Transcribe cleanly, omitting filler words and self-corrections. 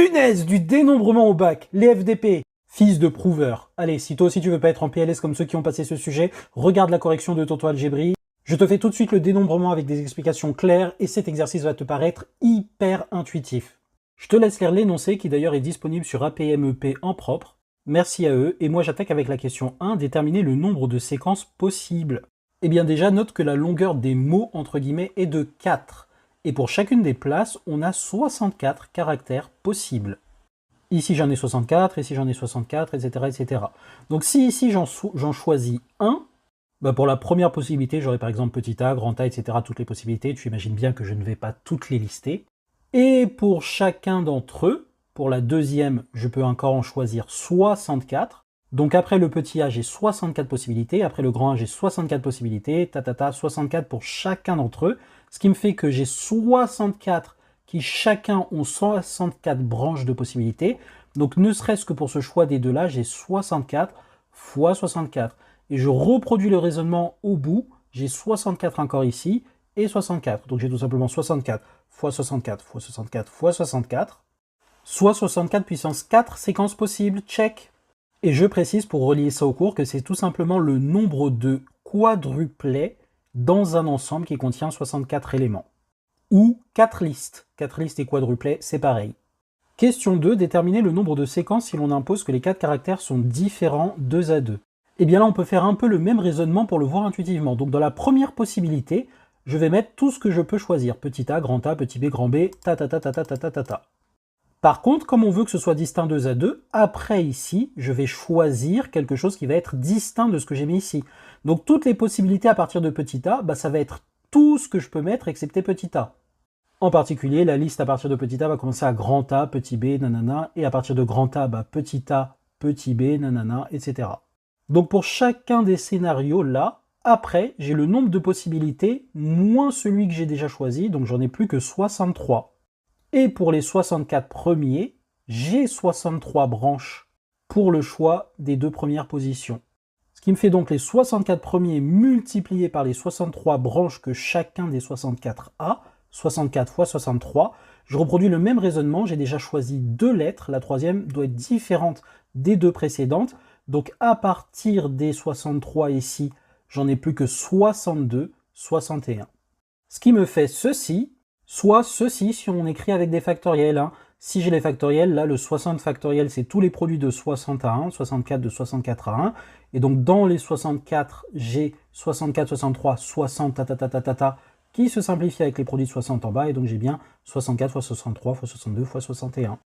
Punaise, du dénombrement au bac, les FDP, fils de prouveur. Allez, si toi aussi tu veux pas être en PLS comme ceux qui ont passé ce sujet, regarde la correction de Tonton Algebri. Je te fais tout de suite le dénombrement avec des explications claires et cet exercice va te paraître hyper intuitif. Je te laisse lire l'énoncé qui d'ailleurs est disponible sur APMEP en propre. Merci à eux, et moi j'attaque avec la question 1, déterminer le nombre de séquences possibles. Eh bien déjà, note que la longueur des mots, entre guillemets, est de 4. Et pour chacune des places, on a 64 caractères possibles. Ici j'en ai 64, ici j'en ai 64, etc. etc. Donc si ici j'en choisis un, bah pour la première possibilité, j'aurai par exemple petit a, grand A, etc. Toutes les possibilités, tu imagines bien que je ne vais pas toutes les lister. Et pour chacun d'entre eux, pour la deuxième, je peux encore en choisir 64. Donc après le petit a, j'ai 64 possibilités. Après le grand a, j'ai 64 possibilités. 64 pour chacun d'entre eux. Ce qui me fait que j'ai 64 qui chacun ont 64 branches de possibilités. Donc ne serait-ce que pour ce choix des deux là, j'ai 64 fois 64. Et je reproduis le raisonnement au bout. J'ai 64 encore ici et 64. Donc j'ai tout simplement 64 fois 64 fois 64 fois 64. Soit 64 puissance 4 séquences possibles, check. Et je précise pour relier ça au cours que c'est tout simplement le nombre de quadruplets dans un ensemble qui contient 64 éléments. Ou 4 listes. 4 listes et quadruplets, c'est pareil. Question 2, déterminer le nombre de séquences si l'on impose que les 4 caractères sont différents 2 à 2. Et bien là, on peut faire un peu le même raisonnement pour le voir intuitivement. Donc dans la première possibilité, je vais mettre tout ce que je peux choisir. Petit a, grand A, petit b, grand b, ta. Par contre, comme on veut que ce soit distinct 2 à 2, après ici, je vais choisir quelque chose qui va être distinct de ce que j'ai mis ici. Donc toutes les possibilités à partir de petit a, bah, ça va être tout ce que je peux mettre excepté petit a. En particulier, la liste à partir de petit a va commencer à grand A, petit b, nanana, et à partir de grand A, bah, petit a, petit b, nanana, etc. Donc pour chacun des scénarios là, après, j'ai le nombre de possibilités moins celui que j'ai déjà choisi, donc j'en ai plus que 63. Et pour les 64 premiers, j'ai 63 branches pour le choix des deux premières positions. Ce qui me fait donc les 64 premiers multipliés par les 63 branches que chacun des 64 a, 64 fois 63. Je reproduis le même raisonnement, j'ai déjà choisi 2 lettres, la troisième doit être différente des 2 précédentes. Donc à partir des 63 ici, j'en ai plus que 62, 61. Ce qui me fait ceci, soit ceci si on écrit avec des factoriels. Hein. Si j'ai les factoriels, là le 60 factoriel c'est tous les produits de 60 à 1, 64 de 64 à 1. Et donc dans les 64, j'ai 64, 63, 60, qui se simplifie avec les produits de 60 en bas. Et donc j'ai bien 64 fois 63 fois 62 fois 61.